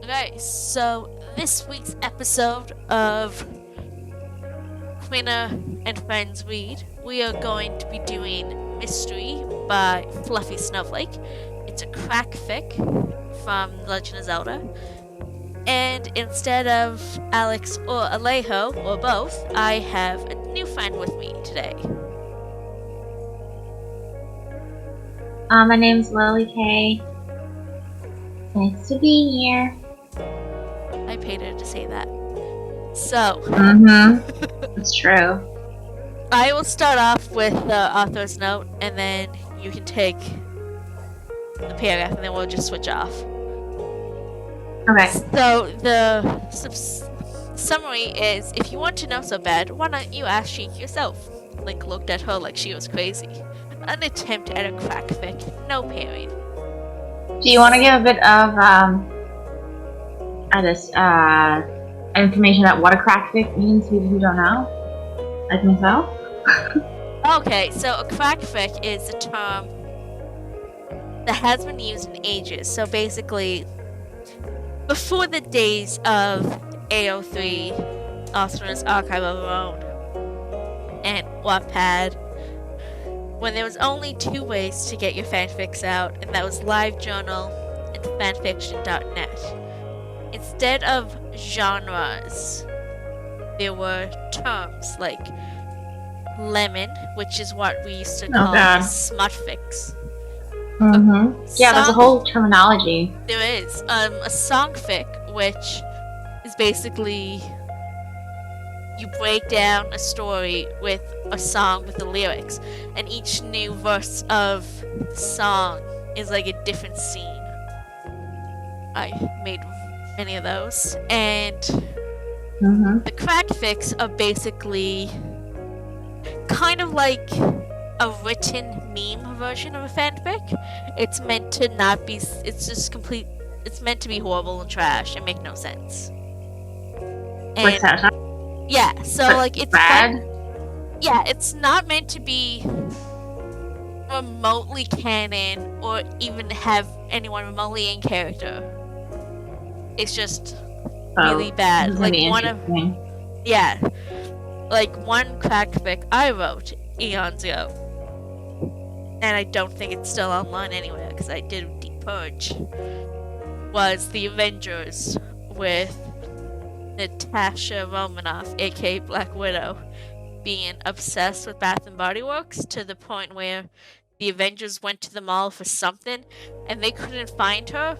Okay, so this week's episode of Quinner and Friends Read, we are going to be doing Mystery by Fluffy Snowflake. It's a crackfic from Legend of Zelda. And instead of Alex or Alejo, or both, I have a new friend with me today. My name's Lily Kay. Nice to be here. I paid her to say that. So, It's true. I will start off with the author's note, and then you can take the paragraph, and then we'll just switch off. Okay. So, the summary is, if you want to know so bad, why don't you ask Shiek yourself? Link looked at her like she was crazy. An attempt at a crackfic, no parrying. Do you want to give a bit of information about what a crackfic means to people who don't know? Like myself? Okay, so a crackfic is a term that has been used in ages. So basically, before the days of AO3, also known as Archive of Our Own, and Wattpad, when there was only two ways to get your fanfics out, and that was LiveJournal and fanfiction.net. Instead of genres, there were terms like lemon, which is what we used to call smutfics. Yeah, there's a whole terminology. There is. A songfic, which is basically you break down a story with a song with the lyrics, and each new verse of the song is like a different scene. I made many of those, and the crackfics are basically kind of like a written meme version of a fanfic. It's meant to not be. It's just complete. It's meant to be horrible and trash and make no sense. What's that? Yeah, so like it's bad. Yeah, it's not meant to be remotely canon or even have anyone remotely in character. It's just really bad. Like one crackfic I wrote eons ago, and I don't think it's still online anywhere because I did a deep purge, was the Avengers with Natasha Romanoff, aka Black Widow, being obsessed with Bath and Body Works to the point where the Avengers went to the mall for something and they couldn't find her,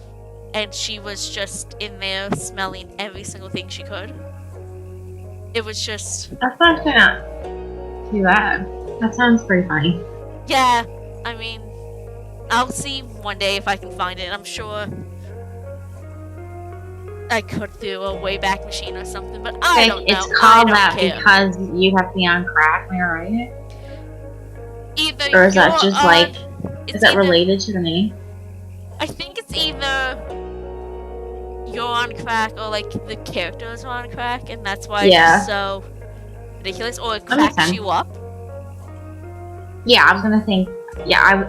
and she was just in there smelling every single thing she could. It was just... That's actually not too bad. That sounds pretty funny. Yeah, I mean, I'll see one day if I can find it. I'm sure I could through a Wayback Machine or something, but I don't know. It's called that because you have to be on crack, am I right? Either or is that just like, is that related to the name? I think it's either you're on crack or like the characters are on crack, and that's why it's so ridiculous, or it cracks you up. Yeah, I was gonna think. Yeah,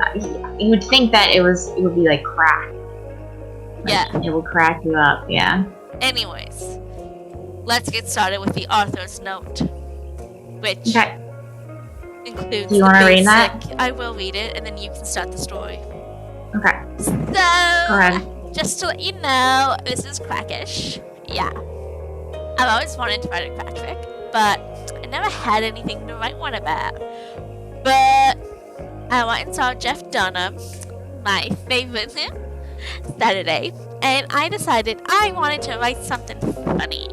you would think that it would be like crack. Yeah. It will crack you up, yeah. Anyways, let's get started with the author's note, which includes Do you want to read that? I will read it, and then you can start the story. Okay. So, go ahead. Just to let you know, this is crackish. Yeah. I've always wanted to write a crackfic, but I never had anything to write one about. But I went and saw Jeff Dunham, my favorite Saturday, and I decided I wanted to write something funny.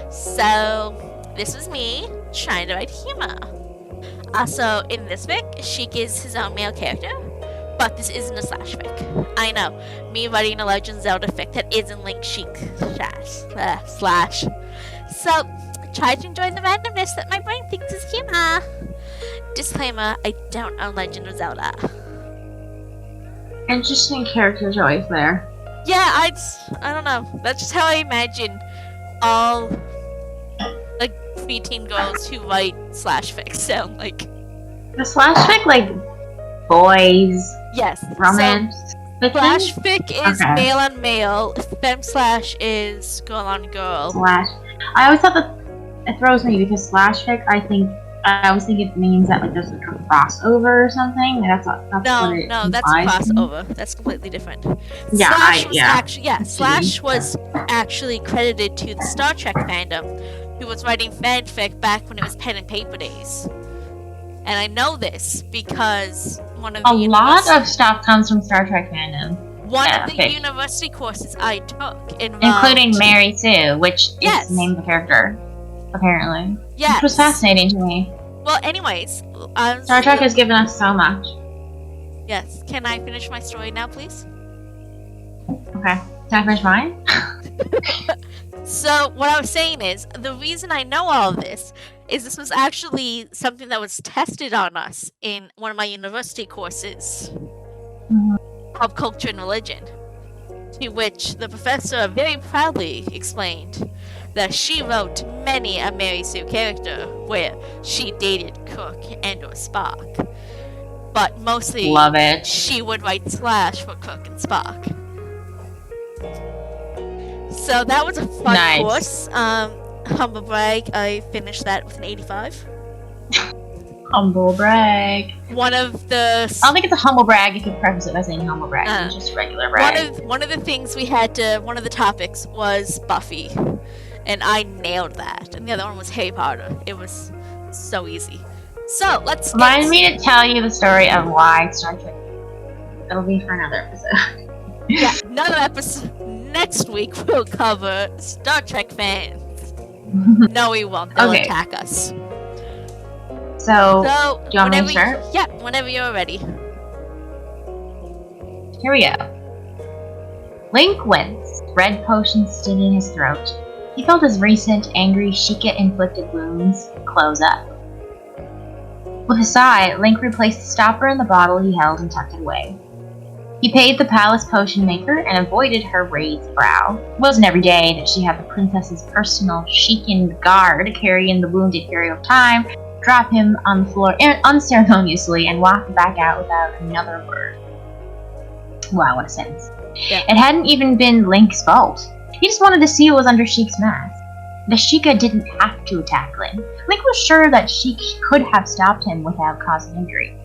So this was me trying to write humor. Also, in this fic, Shiek is his own male character, but this isn't a slash fic. I know, me writing a Legend of Zelda fic that isn't Link Shiek slash. So, try to enjoy the randomness that my brain thinks is humor. Disclaimer, I don't own Legend of Zelda. Interesting character choice there. Yeah, I don't know. That's just how I imagine all like preteen girls who write slash fics sound like. The slash fic, like boys. Yes. Romance. Slash fic is Okay. male on male. Fem slash is girl on girl. Slash. I always thought that it throws me because slash fic, I always think it means that like there's like a crossover or something. That's what it No, that's implies to me. crossover. That's completely different. Yeah, Slash was actually credited to the Star Trek fandom, who was writing fanfic back when it was pen and paper days. And I know this because one of the lot of stuff comes from Star Trek fandom. One of the university courses I took involved... Including Mary Sue, which Yes. is the name of the character, apparently. Yes. Which was fascinating to me. Well, anyways... Star Trek has given us so much. Yes. Can I finish my story now, please? Okay. Can I finish mine? So, what I was saying is, the reason I know all of this is this was actually something that was tested on us in one of my university courses. Pop culture and religion, to which the professor very proudly explained that she wrote many a Mary Sue character where she dated Kirk and or Spock, but mostly Love it. she would write slash for Kirk and Spock. So that was a fun course. Humble brag, I finished that with an 85. Humble brag. One of the... I don't think it's a humble brag if you preface it by saying humble brag. It's just regular brag. One of the things we had to... One of the topics was Buffy. And I nailed that. And the other one was Harry Potter. It was so easy. So, let's... Remind me to tell you the story of why Star Trek. It'll be for another episode. Yeah, another episode. Next week we'll cover Star Trek fans. No, we won't. They'll attack us. So, do you want me to start? Yeah, whenever you're ready. Here we go. Link winced, red potion stinging his throat. He felt his recent, angry, Shiek-inflicted wounds close up. With a sigh, Link replaced the stopper in the bottle he held and tucked it away. He paid the palace potion maker and avoided her raised brow. It wasn't every day that she had the princess's personal Shiekened guard carry in the wounded hero of time, drop him on the floor unceremoniously, and walk back out without another word. Wow, what a sentence. Yeah. It hadn't even been Link's fault. He just wanted to see what was under Shiek's mask. The Sheikah didn't have to attack Link. Link was sure that Shiek could have stopped him without causing injury.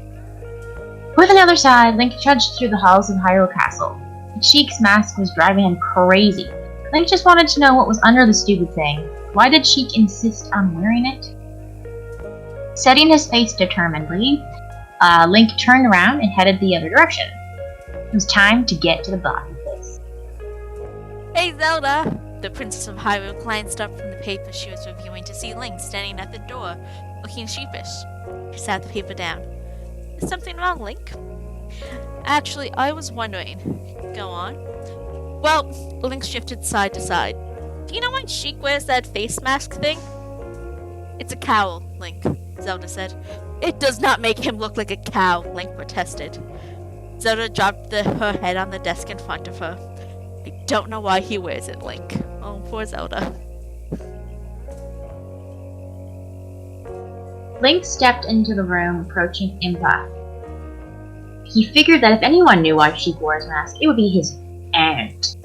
With another sigh, Link trudged through the halls of Hyrule Castle. Sheik's mask was driving him crazy. Link just wanted to know what was under the stupid thing. Why did Shiek insist on wearing it? Setting his face determinedly, Link turned around and headed the other direction. It was time to get to the bottom of this. Hey, Zelda! The Princess of Hyrule glanced up from the paper she was reviewing to see Link standing at the door, looking sheepish. She sat the paper down. Is something wrong, Link? Actually, I was wondering. Go on. Well, Link shifted side to side. Do you know why Shiek wears that face mask thing? It's a cowl, Link, Zelda said. It does not make him look like a cow, Link protested. Zelda dropped her head on the desk in front of her. I don't know why he wears it, Link. Oh, poor Zelda. Link stepped into the room, approaching Impa. He figured that if anyone knew why Shiek wore his mask, it would be his aunt.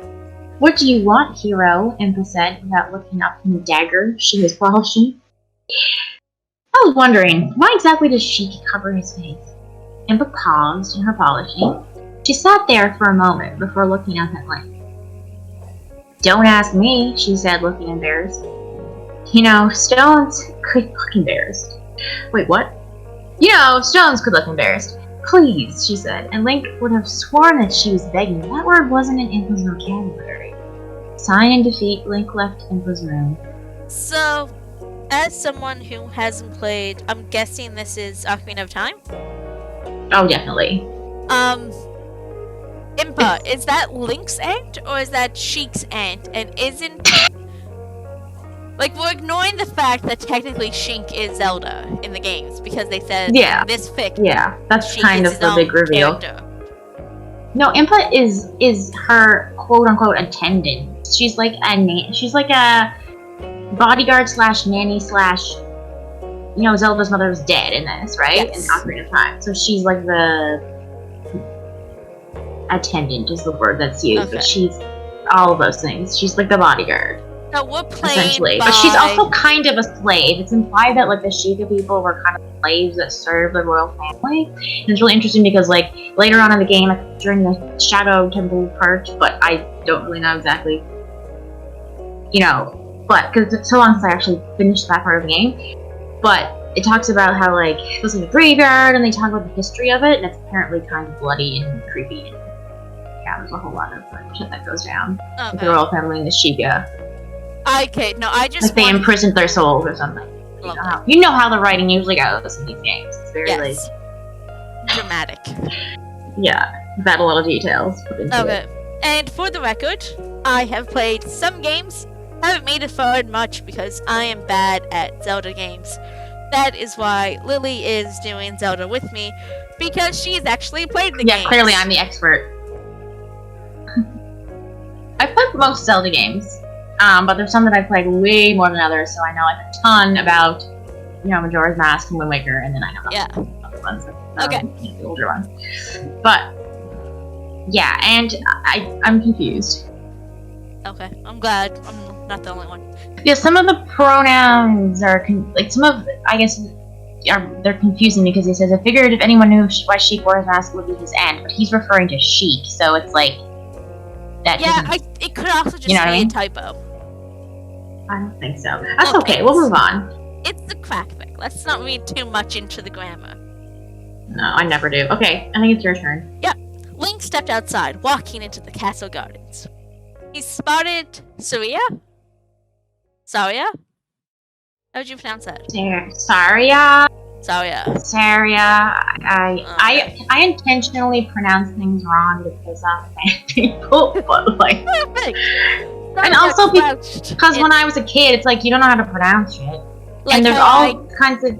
What do you want, hero? Impa said, without looking up from the dagger she was polishing. I was wondering, why exactly does Shiek cover his face? Impa paused in her polishing. She sat there for a moment before looking up at Link. Don't ask me, she said, looking embarrassed. You know, stones could look embarrassed. Wait, what? You know, stones could look embarrassed. Please, she said, and Link would have sworn that she was begging. That word wasn't in Impa's vocabulary. Sighing in defeat, Link left Impa's room. So, as someone who hasn't played, I'm guessing this is Ocarina of Time? Oh, definitely. Impa, is that Link's aunt, or is that Sheik's aunt? And isn't... Like, we're ignoring the fact that technically Sheik is Zelda in the games, because they said this fic. Yeah, that's Sheik kind is of the big reveal. Character. No, Impa is her quote-unquote attendant. She's like a bodyguard slash nanny slash... You know, Zelda's mother was dead in this, right? Yes. In Ocarina of Time. So she's like the... attendant is the word that's used, Okay. but she's all of those things. She's like the bodyguard. So we're played Essentially. by... But she's also kind of a slave. It's implied that like the Shiek people were kind of slaves that served the royal family. And it's really interesting because like later on in the game, like, during the Shadow Temple part, but I don't really know exactly, but because it's so long since I actually finished that part of the game. But it talks about how like it was like a graveyard, and they talk about the history of it, and it's apparently kind of bloody and creepy. And yeah, there's a whole lot of shit that goes down with the royal family and the Shiga. Okay, no, I just like they imprisoned their souls or something. You know how the writing usually goes in these games. It's very like dramatic. Yeah, you've got a lot of details put into it. And for the record, I have played some games. Haven't made it forward much because I am bad at Zelda games. That is why Lily is doing Zelda with me, because she's actually played the games. Yeah, clearly I'm the expert. I've played most Zelda games. But there's some that I've played way more than others, so I know like a ton about, Majora's Mask and Wind Waker, and then I know other ones. The older ones. But yeah, and I'm confused. Okay, I'm glad I'm not the only one. Yeah, some of the pronouns are they're confusing because he says, I figured if anyone knew why Shiek wore his mask, it would be his end, but he's referring to Shiek, so it's like that. Yeah, it could also just be a typo. I don't think so. That's okay. We'll move on. It's the Crackfic. Let's not read too much into the grammar. No, I never do. Okay, I think it's your turn. Yep. Link stepped outside, walking into the castle gardens. He spotted Saria? Saria? How would you pronounce that? Saria? Saria. I intentionally pronounce things wrong to piss off people, but like... Perfect! And also because when I was a kid, it's like you don't know how to pronounce shit. Like and there's all kinds of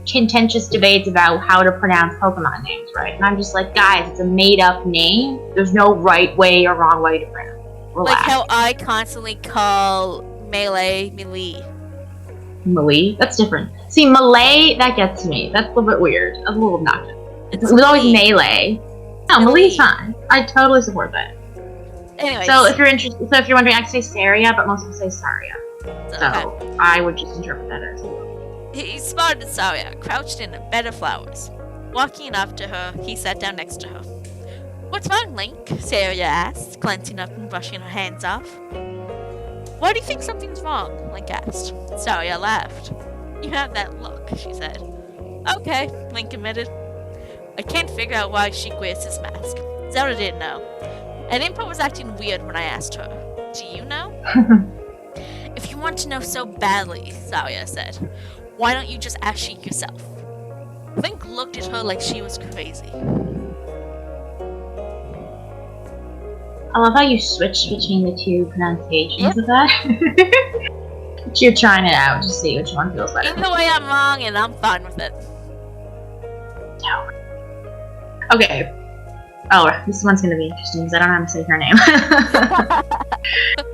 contentious debates about how to pronounce Pokemon names, right? And I'm just like, guys, it's a made-up name. There's no right way or wrong way to pronounce it. Relax. Like how I constantly call Melee. Melee? That's different. See, Malay, that gets me. That's a little bit weird. That's a little obnoxious. It was always Melee. No, Melee's fine. I totally support that. Anyways. So if you're wondering, I say Saria, but most people say Saria. So I would just interpret that as He spotted Saria, crouched in a bed of flowers. Walking up to her, he sat down next to her. What's wrong, Link? Saria asked, glancing up and brushing her hands off. Why do you think something's wrong? Link asked. Saria laughed. You have that look, she said. Okay, Link admitted. I can't figure out why Shiek wears his mask. Zelda didn't know. And Impa was acting weird when I asked her. Do you know? If you want to know so badly, Saria said, why don't you just ask Shiek yourself? Link looked at her like she was crazy. I love how you switch between the two pronunciations of that. You're trying it out to see which one feels better. Either way, I'm wrong, and I'm fine with it. No. Okay. Oh, this one's gonna be interesting because I don't know how to say her name.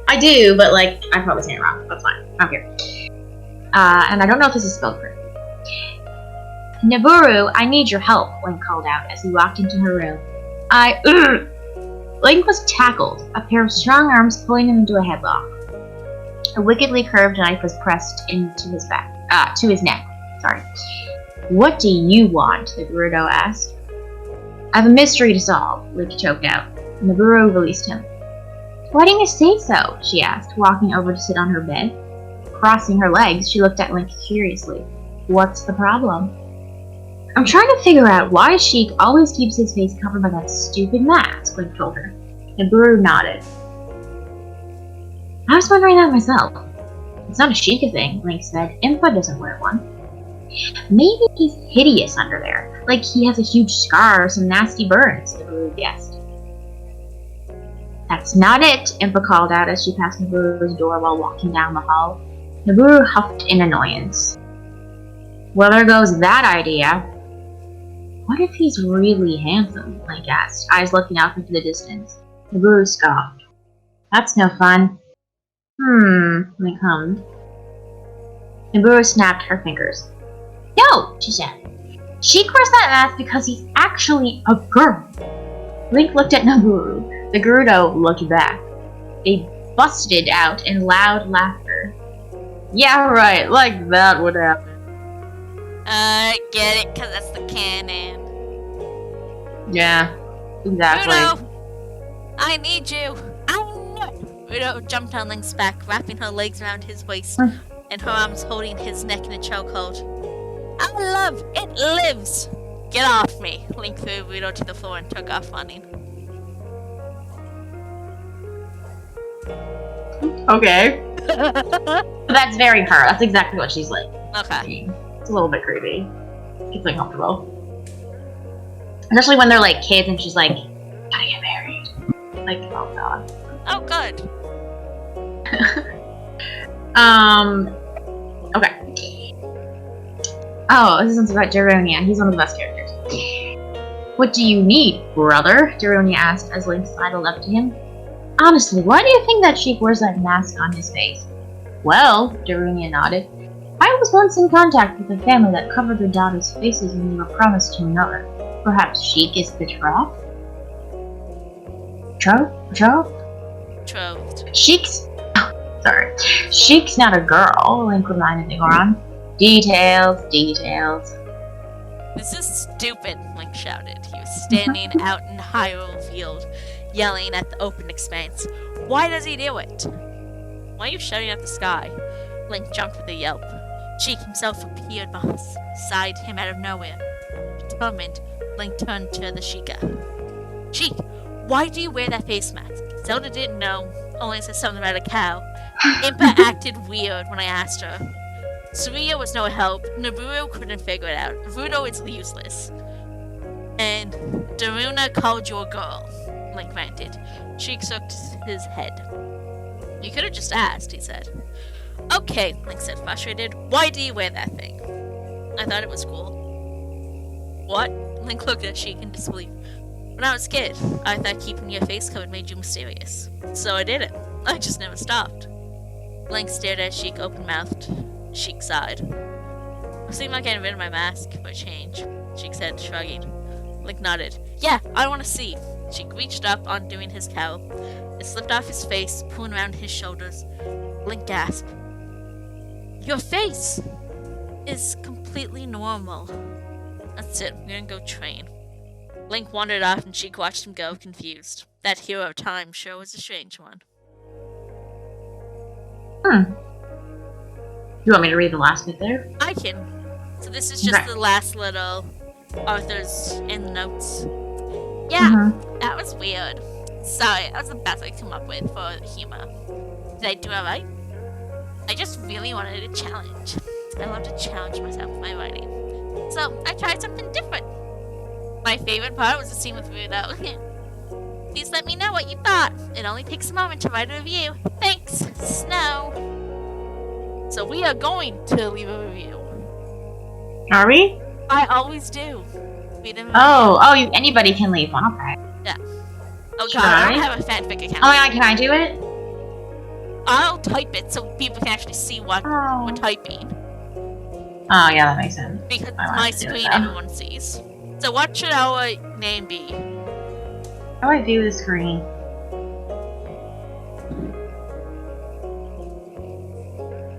I do, but like I'm probably saying it wrong. That's fine. I don't care. And I don't know if this is spelled correctly. Naburu, I need your help, Link called out as he walked into her room. Link was tackled, a pair of strong arms pulling him into a headlock. A wickedly curved knife was pressed into his to his neck. Sorry. What do you want? The Gerudo asked. I have a mystery to solve, Link choked out. Naburu released him. Why didn't you say so? She asked, walking over to sit on her bed. Crossing her legs, she looked at Link curiously. What's the problem? I'm trying to figure out why Shiek always keeps his face covered by that stupid mask, Link told her. Naburu nodded. I was wondering that myself. It's not a Shiek thing, Link said. Impa doesn't wear one. Maybe he's hideous under there, like he has a huge scar or some nasty burns, Naburu guessed. That's not it, Impa called out as she passed Naburu's door while walking down the hall. Naburu huffed in annoyance. Well, there goes that idea. What if he's really handsome? Link asked, eyes looking off into the distance. Naburu scoffed. That's no fun. Link hummed. Naburu snapped her fingers. No, she said. Shiek wears that mask because he's actually a girl. Link looked at Nabooru. The Gerudo looked back. They busted out in loud laughter. Yeah, right, like that would happen. Get it, cause that's the canon. Yeah, exactly. Rudo! I need you! Rudo jumped on Link's back, wrapping her legs around his waist, and her arms holding his neck in a chokehold. Our love, it lives! Get off me! Link threw Rudo to the floor and took off running. Okay. That's very her. That's exactly what she's like. Okay. It's a little bit creepy. It's uncomfortable. Especially when they're like kids and she's like, gotta get married. Like, oh god. Oh, good. Okay. Oh, this one's about Daronia. He's one of the best characters. What do you need, brother? Daronia asked as Link sidled up to him. Honestly, why do you think that Shiek wears that mask on his face? Well, Daronia nodded. I was once in contact with a family that covered their daughters' faces when they were promised to another. Perhaps Shiek is betrothed? Betrothed. Sheik's... sorry. Sheik's not a girl, Link reminded Nigoron. Details. This is stupid, Link shouted. He was standing out in Hyrule Field, yelling at the open expanse. Why does he do it? Why are you shouting at the sky? Link jumped with a yelp. Shiek himself appeared beside him out of nowhere. Determined, Link turned to the Sheikah. Shiek, why do you wear that face mask? Zelda didn't know, only said something about a cow. Impa acted weird when I asked her. Suria was no help. Nabooru couldn't figure it out. Rudo is useless. And Daruna called you a girl, Link ranted. Shiek shook his head. You could have just asked, he said. Okay, Link said, frustrated. Why do you wear that thing? I thought it was cool. What? Link looked at Shiek in disbelief. When I was a kid, I thought keeping your face covered made you mysterious. So I did it. I just never stopped. Link stared at Shiek open-mouthed. Shiek sighed. It seemed like getting rid of my mask for a change, Shiek said, shrugging. Link nodded. Yeah, I want to see. Shiek reached up, undoing his cowl. It slipped off his face, pulling around his shoulders. Link gasped. Your face is completely normal. That's it, we're gonna go train. Link wandered off and Shiek watched him go, confused. That hero time sure was a strange one. You want me to read the last bit there? I can. So this is just the last little Arthur's in the notes. Yeah, that was weird. Sorry, that was the best I could come up with for humor. Did I do alright? I just really wanted a challenge. I love to challenge myself with my writing. So, I tried something different. My favorite part was the scene with Rudo. Please let me know what you thought. It only takes a moment to write a review. Thanks, Snow. So we are going to leave a review. Are we? I always do. Anybody can leave one, okay. Yeah. Oh god, I don't have a fanfic account. Oh my god, can I do it? I'll type it so people can actually see what we're typing. Oh yeah, that makes sense. Because it's my screen everyone sees. So what should our name be? How do I view the screen?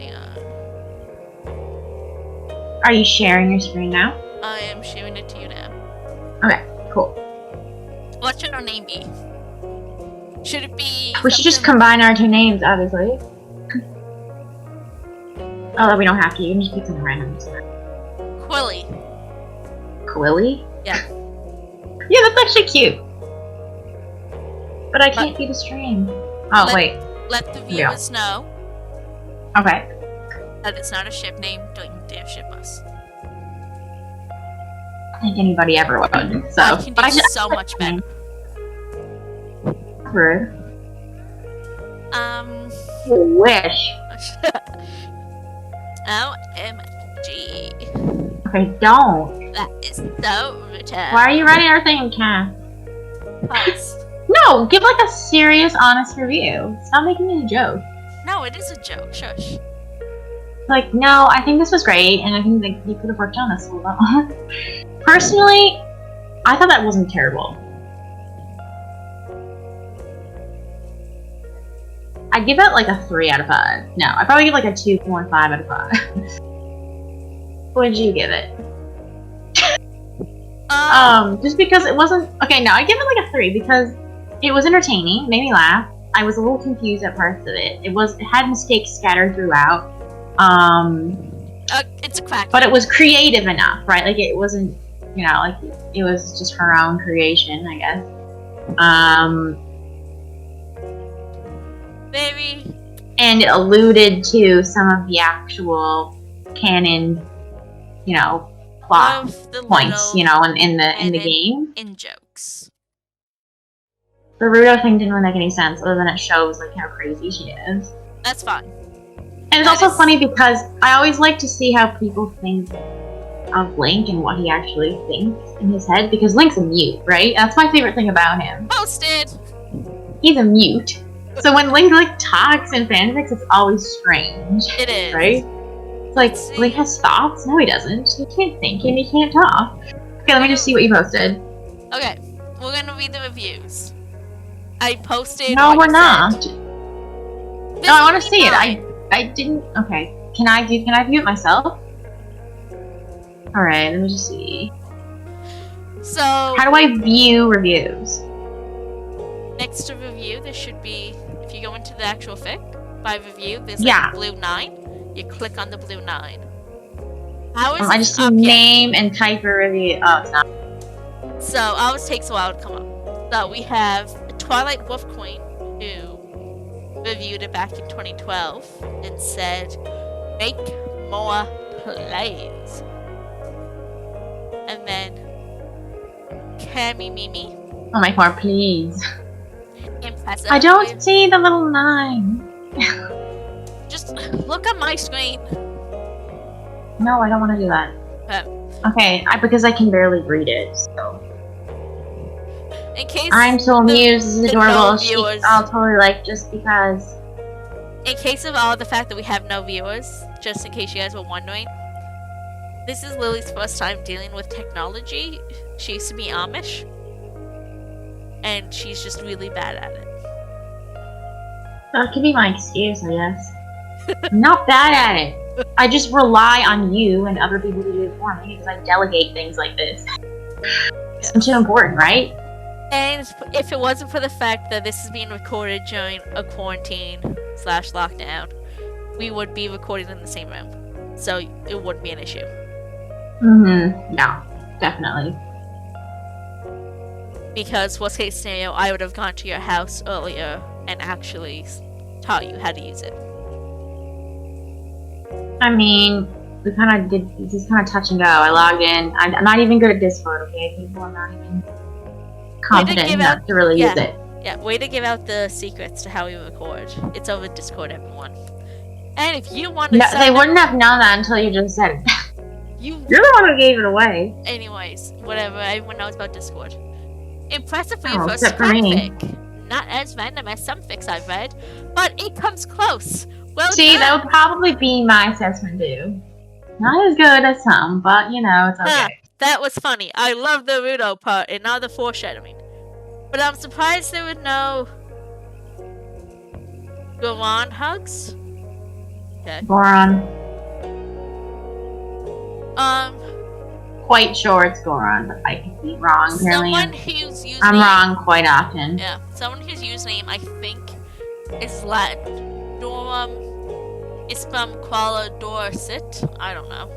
Hang on. Are you sharing your screen now? I am sharing it to you now. Okay, cool. What should our name be? Should it be... We should just combine our two names, obviously. Oh, we don't have to. You can just pick something random. Quilly. Quilly? Yeah. Yeah, that's actually cute. But I can't see the stream. Oh, wait. Let the viewers know. Okay. That it's not a ship name. Don't you dare ship us. I think anybody ever would. So, I can do so much better. Rude. Wish. OMG. Okay, don't. That is so rude. Why are you writing everything in Cass? Pause. No, give like a serious, honest review. Stop making it a joke. No, it is a joke. Shush. Like, no, I think this was great, and I think like you could have worked on this a little bit. Personally, I thought that wasn't terrible. I'd give it like a 3 out of 5. No, I'd probably give like a 2.5 out of 5. What would you give it? Just because it wasn't... Okay, no, I'd give it like a 3 because it was entertaining, made me laugh. I was a little confused at parts of it. It had mistakes scattered throughout. It's a crack. But it was creative enough, right? Like, it wasn't, you know, like, it was just her own creation, I guess. Very... And it alluded to some of the actual canon, you know, plot points, you know, in the game. In jokes. The Rudo thing didn't really make any sense, other than it shows, like, how crazy she is. That's fine. And it's also funny because I always like to see how people think of Link and what he actually thinks in his head, because Link's a mute, right? That's my favorite thing about him. Posted! He's a mute. So when Link, like, talks in fanfics, it's always strange. It is. Right? It's like, Link has thoughts? No, he doesn't. He can't think and he can't talk. Okay, let me just see what you posted. Okay, we're gonna read the reviews. I posted. No, we're not. No, I want to see it. I didn't. Okay, can I view it myself? All right, let me just see. So how do I view reviews? Next to review, there should be. If you go into the actual fic by review, there's like a blue 9. You click on the blue 9. How is I just see name and type a review. Oh, it's not. So ours takes a while to come up. So we have Twilight Wolf Queen, who reviewed it back in 2012 and said, "Make more plays." And then Cami Mimi. Oh, make more, please. Impressive. I don't see the little 9. Just look at my screen. No, I don't want to do that. Okay, because I can barely read it, so. In case I'm so amused, this is adorable. I'll totally like just because. In case of all the fact that we have no viewers, just in case you guys were wondering, this is Lily's first time dealing with technology. She used to be Amish, and she's just really bad at it. That could be my excuse, I guess. I'm not bad at it. I just rely on you and other people to do it for me because I delegate things like this. It's too important, right? And if it wasn't for the fact that this is being recorded during a quarantine/lockdown, we would be recording in the same room. So it wouldn't be an issue. No, definitely. Because worst case scenario, I would have gone to your house earlier and actually taught you how to use it. I mean, we kind of did. This is kind of touch and go. I logged in. I'm not even good at Discord. Okay, people, I'm not even confident enough to really use it. Yeah, way to give out the secrets to how we record. It's over Discord, everyone. And if you want to, they wouldn't have known that until you just said it. You're the one who gave it away. Anyways, whatever. Everyone knows about Discord. Impressive for your first Crackfic. Not as random as some fics I've read, but it comes close. Well done. That would probably be my assessment too. Not as good as some, but you know, it's okay. That was funny. I love the Rudo part and not the foreshadowing. But I'm surprised there were no Goron hugs. Okay. Goron. Quite sure it's Goron, but I could be wrong. Someone whose username... I'm wrong quite often. Yeah, someone whose username I think is Latin. Dorum Ispam Quala Dorsit. I don't know.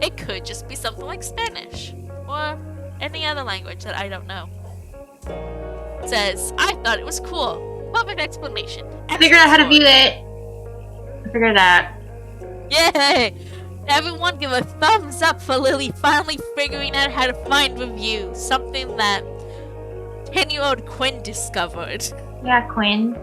It could just be something like Spanish. Or any other language that I don't know. It says, I thought it was cool. Perfect explanation. I figured out how to view it. I figured it out. Yay! Everyone give a thumbs up for Lily finally figuring out how to find reviews. Something that 10-year-old Quinn discovered. Yeah, Quinn.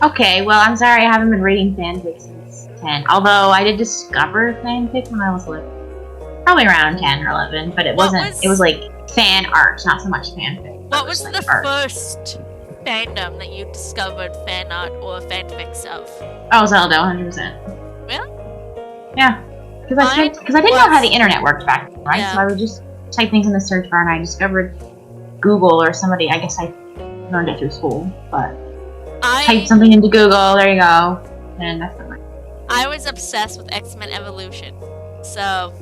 Okay, well, I'm sorry I haven't been reading fanfics since 10. Although I did discover fanfic when I was like probably around 10 or 11, but it wasn't. It was like fan art, not so much fanfic. What was the first fandom that you discovered fan art or fanfics of? Oh, Zelda, 100%. Really? Yeah, because I didn't know how the internet worked back then, right? Yeah. So I would just type things in the search bar, and I discovered Google or somebody. I guess I learned it through school, but type something into Google. There you go. And that's the one. I was obsessed with X-Men Evolution. So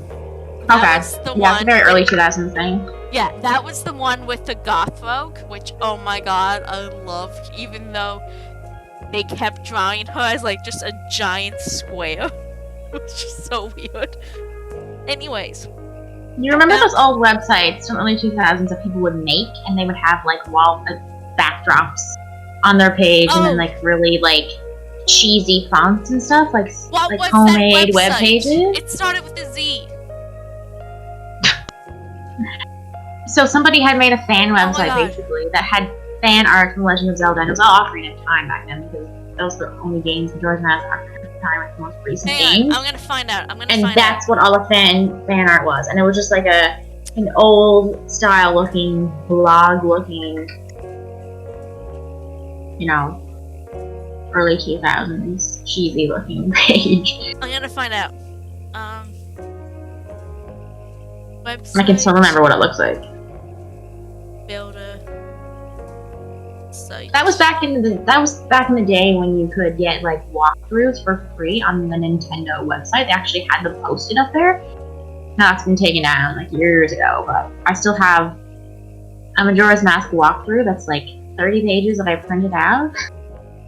Okay. was the Yeah, it's one a very early 2000s thing. Yeah, that was the one with the goth folk, which, oh my god, I loved, even though they kept drawing her as, like, just a giant square. It was just so weird. Anyways. You remember those old websites from early 2000s that people would make, and they would have, like, backdrops on their page, and then, like, really, like, cheesy fonts and stuff, like homemade web pages? It started with a Z. So somebody had made a fan website, basically, that had fan art from Legend of Zelda, and it was all Ocarina of Time back then, because those were the only games Majora's Mask Ocarina of Time were the most recent games. I'm gonna find out. And that's what all the fan art was, and it was just like an old style looking, blog looking, you know, early 2000s cheesy looking page. I'm gonna find out. Website. I can still remember what it looks like. Builder. Site. That was back in the day when you could get like walkthroughs for free on the Nintendo website. They actually had them posted up there. Now it's been taken down like years ago, but I still have a Majora's Mask walkthrough that's like 30 pages that I printed out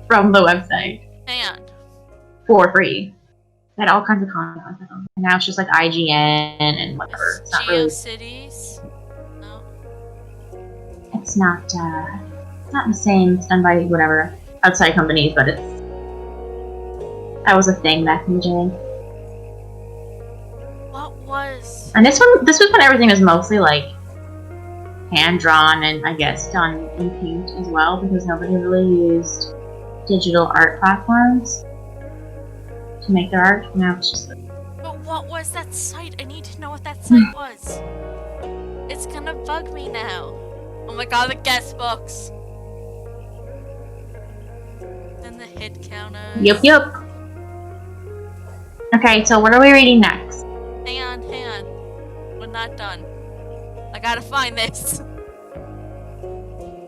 from the website. And for free. They had all kinds of content. And now it's just like IGN and whatever. It's not really... GeoCities? No. It's not the same. It's done by whatever outside companies, but that was a thing back in the day. What was? And this was when everything was mostly like hand drawn and I guess done in paint as well, because nobody really used digital art platforms to make their art. Now it's just like... But what was that site? I need to know what that site was. It's gonna bug me now. Oh my god, the guest books. And the hit counter. Yep. Okay, so what are we reading next? Hang on. We're not done. I gotta find this.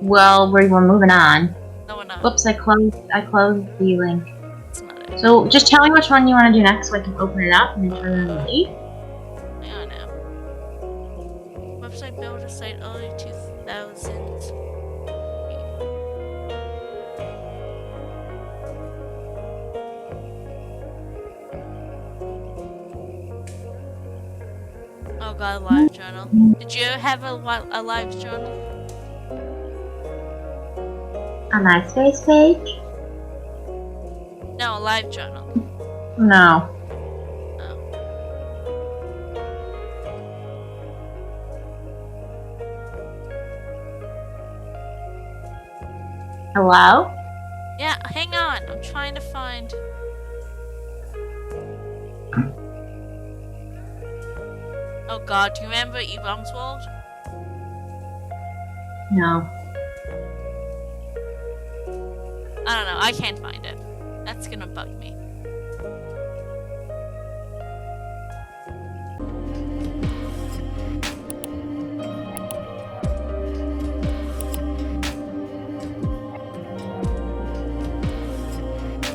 Well, we're moving on. No, we're not. Whoops, I closed the link. That's not it. So just tell me which one you want to do next so I can open it up and then turn it on the leaf. Hang on now. Website builder site early 2000s. Oh god, live journal. Did you have a live journal? A MySpace page? No, a live journal. No. Oh. Hello? Yeah, hang on. I'm trying to find... Oh god, do you remember E-Bombs World? No. I don't know, I can't find it. That's gonna bug me.